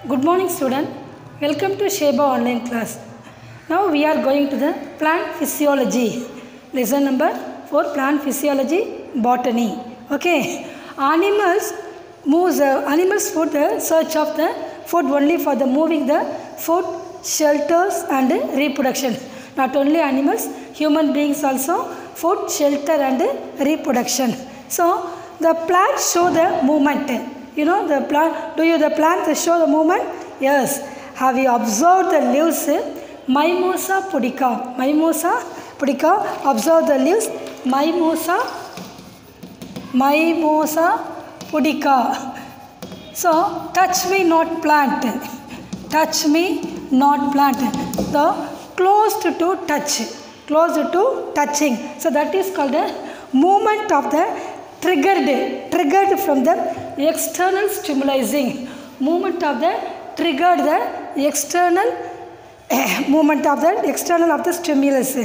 Good morning student. Welcome to Sheba online class. Now we are going to the plant physiology. Lesson number 4, plant physiology, botany. Okay. Animals for the search of the food only for the moving the food, shelters and reproduction. Not only animals, human beings also food, shelter and reproduction. So the plants show the movement. You know the plant, the plants show the movement? Yes. Have you observed the leaves? Mimosa pudica. Mimosa pudica. Observe the leaves. Mimosa pudica. So, touch me not plant. Touch me not plant. The closed to touch. Closed to touching. So, that is called the movement of the triggered from the external stimulizing. Movement of the triggered the external movement of the external of the stimulus.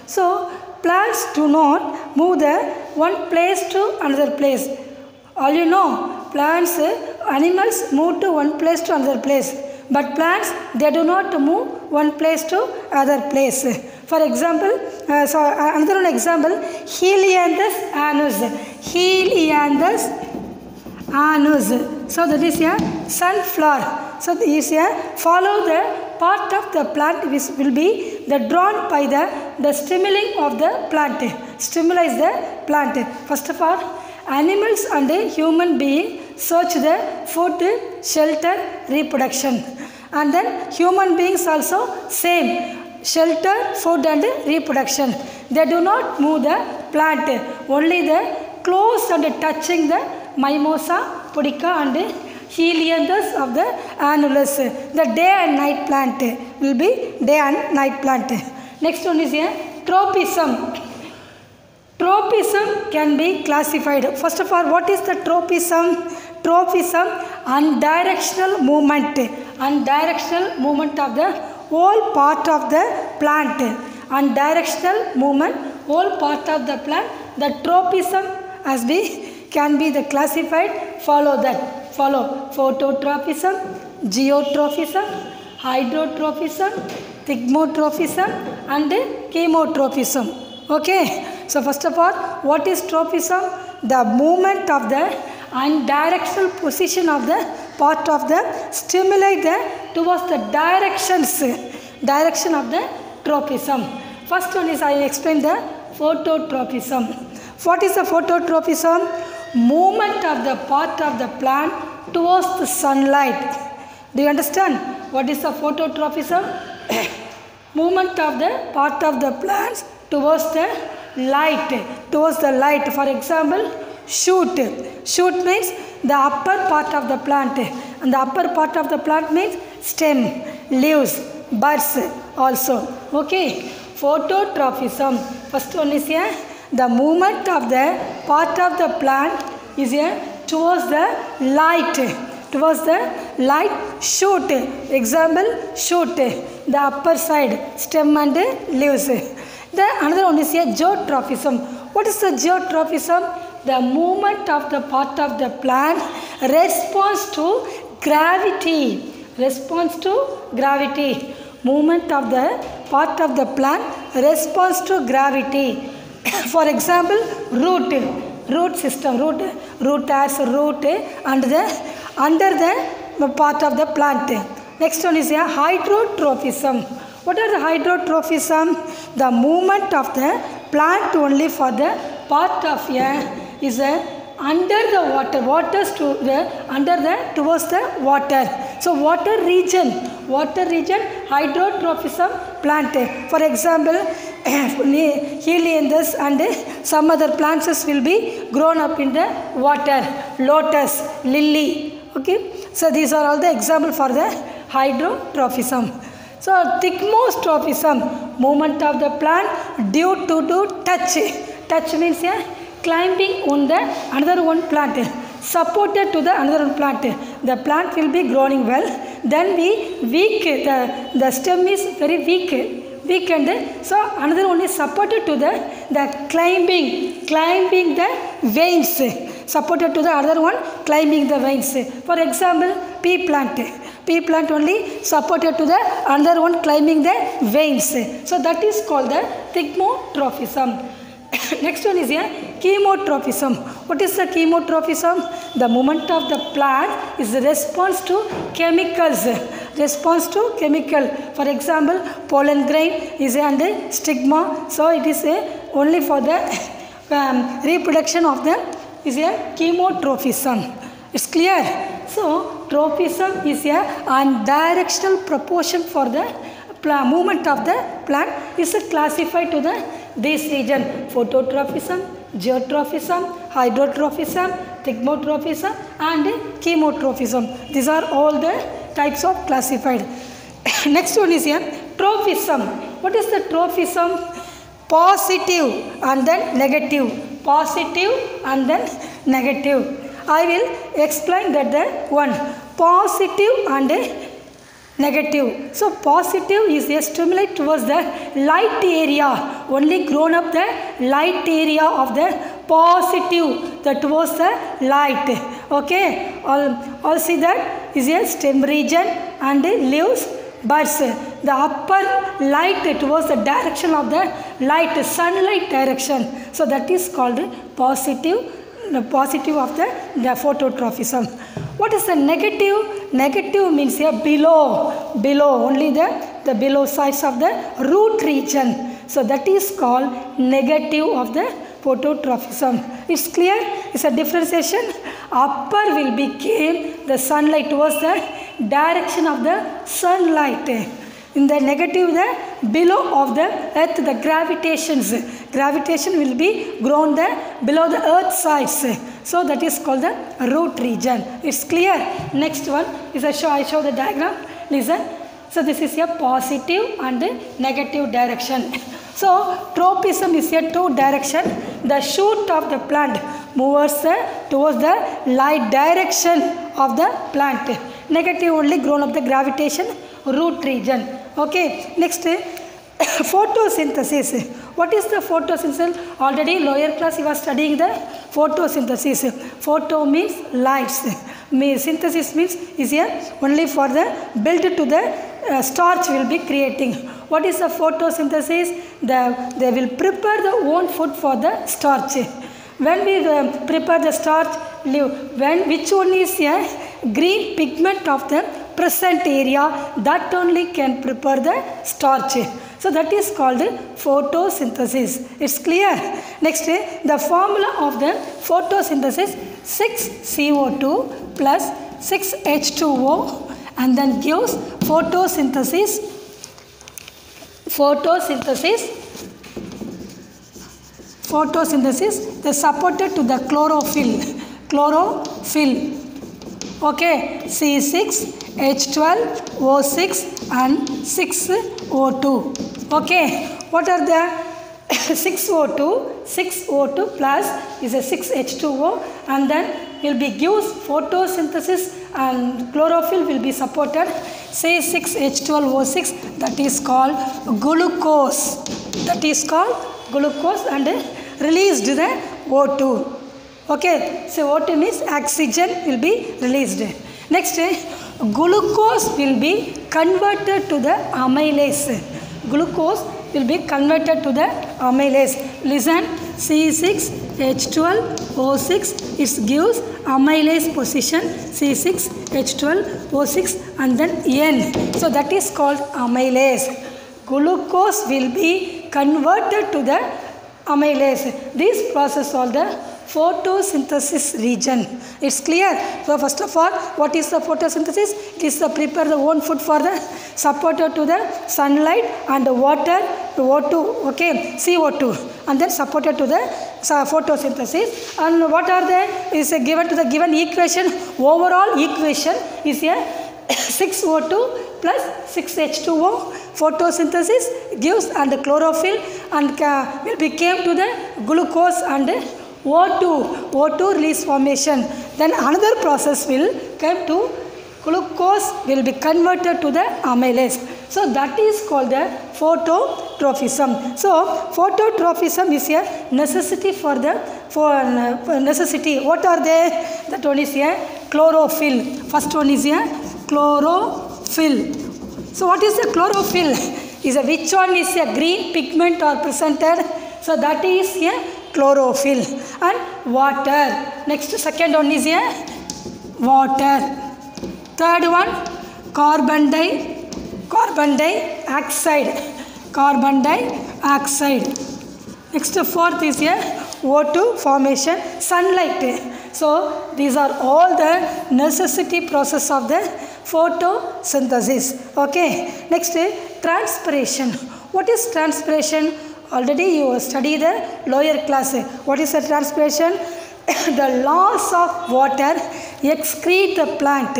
So, plants do not move the one place to another place. All you know, plants, animals move to one place to another place. But plants, they do not move one place to other place. For example, another one example, Helianthus anus. Helianthus anus. So that is a sunflower. So this is a follow the part of the plant which will be the drawn by the stimuli of the plant. Stimulate the plant. First of all, animals and human being search the food, shelter, reproduction. And then human beings also same. Shelter, food and reproduction. They do not move the plant. Only the close and touching the Mimosa pudica and Helianthus of the annulus. The day and night plant will be day and night plant. Next one is a tropism. Tropism can be classified. First of all, what is the tropism? Tropism, undirectional movement. Undirectional movement of the whole part of the plant. Undirectional movement, whole part of the plant. The tropism can be the classified. Follow that. Follow phototropism, geotropism, hydrotropism, thigmotropism and chemotropism. Okay. So first of all, what is tropism? The movement of the undirectional position of the part of the stimuli towards the direction of the tropism. First one is I will explain the phototropism. What is the phototropism? Movement of the part of the plant towards the sunlight. Do you understand? What is the phototropism? Movement of the part of the plants towards the light. For example, shoot. Shoot means the upper part of the plant. And the upper part of the plant means stem, leaves, buds also. Okay. Phototropism. First one is here. The movement of the part of the plant is here towards the light. Towards the light, shoot. Example, shoot. The upper side, stem and leaves. Another one is here, geotropism. What is the geotropism? The movement of the part of the plant responds to gravity. Responds to gravity. Movement of the part of the plant responds to gravity. For example, root system. Root as root under the part of the plant. Next one is here, hydrotropism. What are the hydrotropism? The movement of the plant only for the part of is under the waters towards the water. So water region, hydrotropism plant. For example, Helianthus and some other plants will be grown up in the water. Lotus, lily. Okay. So these are all the examples for the hydrotropism. So thigmotropism, movement of the plant due to touch. Touch means climbing on the another one plant, supported to the another one plant. The plant will be growing well. Then the stem is very weak and so another one is supported to the climbing the veins, supported to the other one climbing the veins. For example, pea plant. Pea plant only supported to the another one climbing the veins. So that is called the thigmotrophism. Next one is here chemotrophism. What is the chemotrophism? The movement of the plant is the response to chemicals. Response to chemical. For example, pollen grain is under stigma. So it is only for the reproduction of the is a chemotrophism. It's clear. So trophism is a unidirectional proportion for the movement of the plant is classified to the this region: phototrophism, geotrophism, hydrotrophism, thigmotrophism and chemotrophism. These are all the types of classified. Next one is here trophism. What is the trophism? Positive and then negative. Positive and then negative. I will explain that the one positive and negative. So positive is a stimulate towards the light area. Only grown up the light area of the positive that was the light. Okay. All see that is a stem region and leaves buds. The upper light towards the direction of the light, sunlight direction. So that is called positive. The positive of the phototrophism. What is the negative? Negative means a below, only the below sides of the root region. So that is called negative of the phototrophism. It's clear? It's a differentiation. Upper will become the sunlight towards the direction of the sunlight. In the negative, the below of the earth, the gravitation will be grown below the earth sides. So that is called the root region. It's clear. Next one is I show the diagram. Listen. So this is a positive and negative direction. So tropism is a two direction. The shoot of the plant moves towards the light direction of the plant. Negative only grown up the gravitation root region. Okay. Next, photosynthesis. What is the photosynthesis? Already lower class you are studying the photosynthesis. Photo means lights. Synthesis means is here only for the build to the starch will be creating. What is the photosynthesis? They will prepare their own food for the starch. When we prepare the starch, which one is a green pigment of the present area, that only can prepare the starch. So that is called photosynthesis. It's clear. Next, the formula of the photosynthesis 6CO2 plus 6H2O and then gives photosynthesis they supported to the chlorophyll. Okay, C6, H12, O6 and 6O2. Okay, what are the 6O2? 6O2 plus is a 6H2O and then will be gives photosynthesis and chlorophyll will be supported. Say 6H12O6, that is called glucose. And released the O2. Okay, so O2 means oxygen will be released. Next, glucose will be converted to the amylase. Listen, C6H12O6, it gives amylase position C6H12O6 and then N. So that is called amylase. Glucose will be converted to the amylase. This process called the photosynthesis region. It's clear. So first of all, what is the photosynthesis? It is to prepare the own food for the supported to the sunlight and the water, O2, okay, CO2, and then supported to the photosynthesis. And what are they? Is given to the given equation. Overall equation is a 6O2 plus 6H2O. Photosynthesis gives and the chlorophyll and will become to the glucose and O2 release formation. Then another process will come to glucose will be converted to the amylase. So that is called the phototrophism. So phototrophism is a necessity for necessity. What are they? That one is a chlorophyll. First one is a chlorophyll. So what is the chlorophyll? Is a which one is a green pigment or presented? So that is a chlorophyll. And water. Next second one is a water. Third one carbon dioxide. Carbon dioxide. Next fourth is a O2 formation, sunlight. So these are all the necessity process of the photosynthesis. Okay. Next transpiration. What is transpiration? Already you study the lower class. What is the transpiration? The loss of water excrete the plant.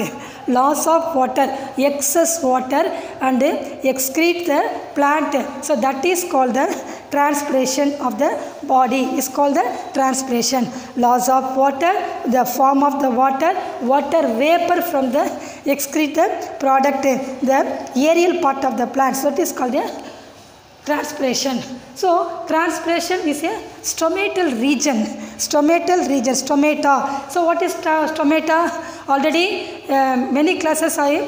Loss of water, excess water and excrete the plant. So that is called the transpiration of the body. Is called the transpiration. Loss of water, the form of the water vapor from the excrete the product, the aerial part of the plant. So it is called a transpiration. So transpiration is a stomatal region. Stomatal region, stomata. So what is stomata? Already many classes I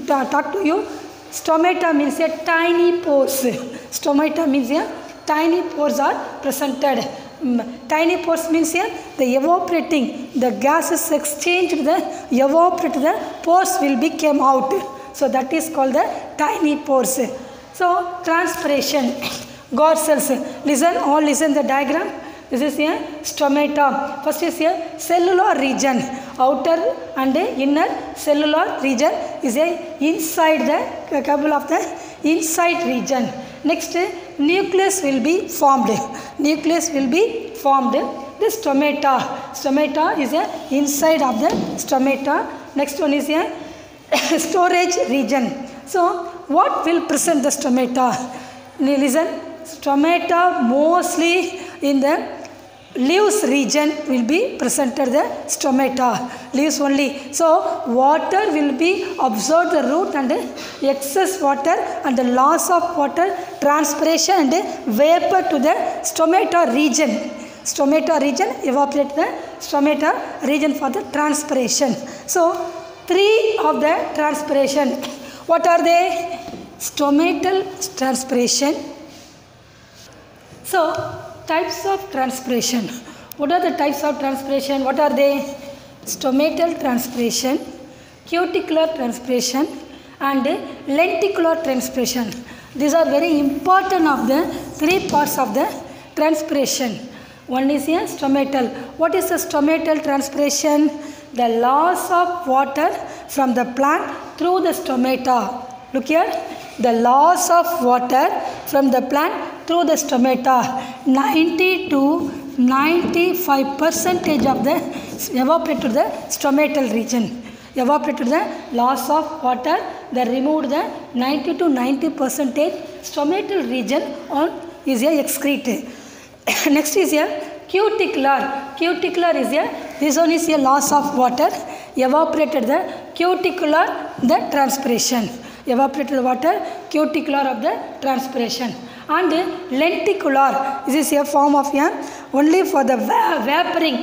talked to you. Stomata means a tiny pores. Stomata means a tiny pores are presented. Tiny pores means the evaporating, the gases exchanged, the evaporate, the pores will be came out. So that is called the tiny pores. So transpiration, God cells. Listen, all listen the diagram. This is a stomata. First is a cellular region. Outer and inner cellular region is a inside the couple of the inside region. Next, nucleus will be formed. Nucleus will be formed. The stomata. Stomata is a inside of the stomata. Next one is a storage region. So what will present the stomata? Listen, stomata mostly in the leaves region will be presented the stomata. Leaves only. So water will be absorbed the root and excess water and the loss of water, transpiration and vapor to the stomata region. Stomata region evaporate the stomata region for the transpiration. So three of the transpiration. What are they? Stomatal transpiration. So types of transpiration. What are the types of transpiration? What are they? Stomatal transpiration, cuticular transpiration and lenticular transpiration. These are very important of the three parts of the transpiration. One is a stomatal. What is the stomatal transpiration? The loss of water from the plant through the stomata. Look here. The loss of water from the plant through the stomata. 90 to 95% of the evaporate to the stomatal region. Evaporate to the loss of water. They removed the 90 to 90% stomatal region on is a excrete. Next is a cuticular. Cuticular is a, this one is a loss of water. Evaporated the cuticular, the transpiration. Evaporated water, cuticular of the transpiration. And lenticular, this is a form of only for the vaporing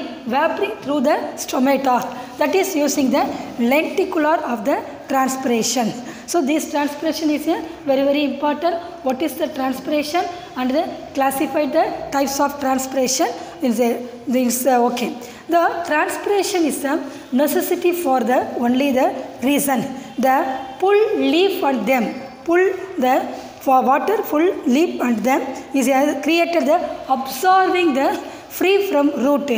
through the stomata. That is using the lenticular of the transpiration. So this transpiration is a very important. What is the transpiration and classify the types of transpiration is okay. The transpiration is a necessity for the only the reason. The pull leaf on them, pull the for water full leaf and them is created the absorbing the free from root.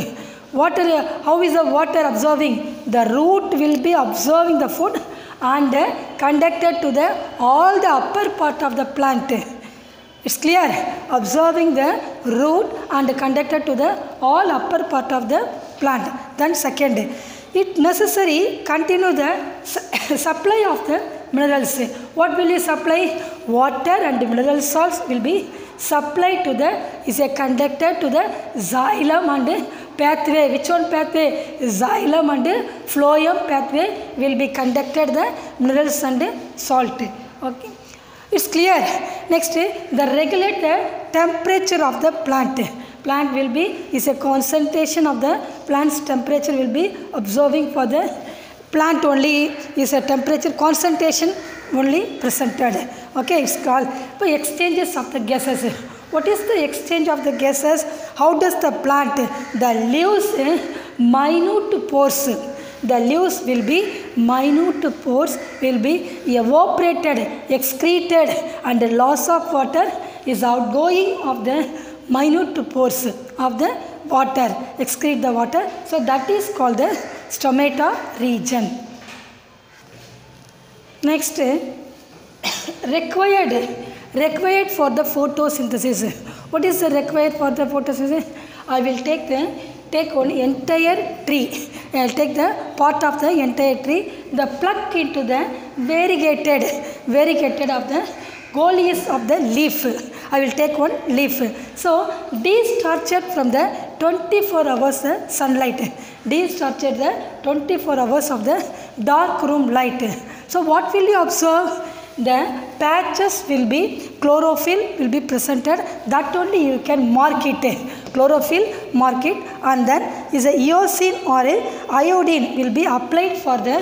Water, how is the water absorbing? The root will be absorbing the food and conducted to the all the upper part of the plant. It's clear? Absorbing the root and conducted to the all upper part of the plant. Then second, it necessary continue the supply of the minerals. What will you supply? Water and mineral salts will be supplied to the, is a conductor to the xylem and pathway. Which one pathway? Xylem and phloem pathway will be conducted the minerals and salt. Okay. It's clear. Next, the regulate the temperature of the plant. Plant will be, is a concentration of the plant's temperature will be observing for the plant only is a temperature concentration only presented. Okay, it's called exchanges of the gases. What is the exchange of the gases? How does the plant, the leaves, minute pores, the leaves will be minute pores, will be evaporated, excreted, and the loss of water is outgoing of the minute pores of the water, excrete the water. So that is called the stomata region. Next, required for the photosynthesis. What is the required for the photosynthesis? I will take one entire tree. I will take the part of the entire tree, the pluck into the variegated of the coleus of the leaf. I will take one leaf. So, destructured from the 24 hours sunlight. Destructured the 24 hours of the dark room light. So, what will you observe? The patches will be, chlorophyll will be presented. That only you can mark it. Chlorophyll, mark it, and then is a eosine or a iodine will be applied for the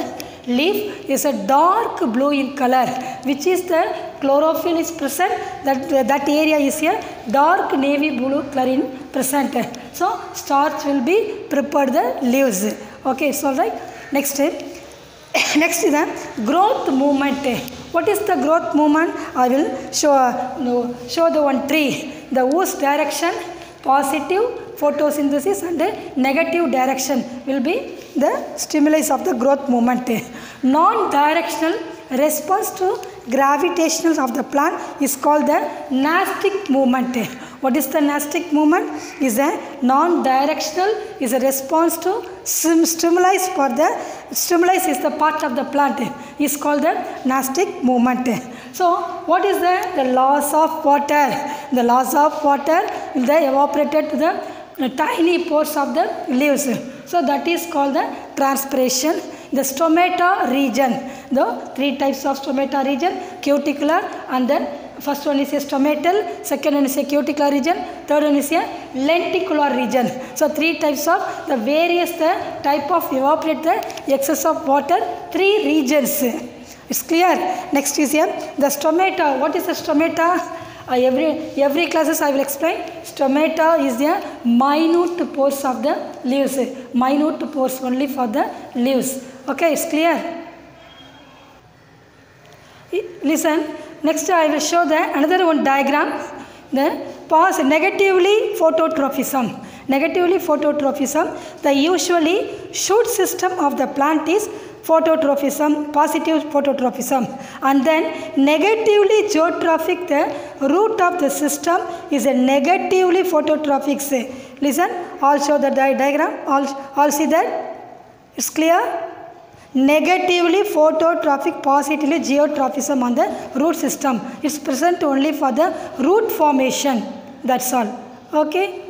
leaf. Is a dark blue in color, which is the chlorophyll is present. That area is a dark navy blue color in present. So starch will be prepared the leaves. Okay, so right. Next is the growth movement. What is the growth movement? I will show the one tree. The whose direction, positive photosynthesis, and negative direction will be the stimulus of the growth movement. Non-directional response to gravitational of the plant is called the nastic movement. What is the nastic movement? Is a non-directional, is a response to stimuli for the stimulus is the part of the plant, is called the nastic movement. So what is the loss of water? The loss of water will be evaporated to the tiny pores of the leaves. So that is called the transpiration. The stomata region, the three types of stomata region, cuticular, and then first one is a stomatal, second one is a cuticular region, third one is a lenticular region. So three types of the various type of evaporate the excess of water, three regions. It's clear. Next is here the stomata. What is the stomata? Every classes I will explain. Stomata is the minute pores of the leaves. Minute pores only for the leaves. Okay, it's clear. Listen. Next I will show the another one diagram. The negatively phototrophism. Negatively phototrophism. The usually shoot system of the plant is phototrophism, positive phototrophism, and then negatively geotrophic, the root of the system is a negatively phototrophic. Listen, I'll show the diagram, all see that? It's clear? Negatively phototrophic, positively geotrophism on the root system. It's present only for the root formation. That's all. Okay?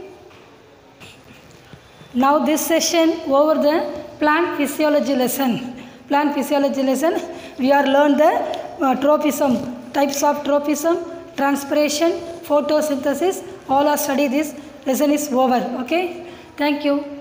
Now this session over the plant physiology lesson. Plant physiology lesson, we are learned the tropism, types of tropism, transpiration, photosynthesis. All are studied. This lesson is over. Okay? Thank you.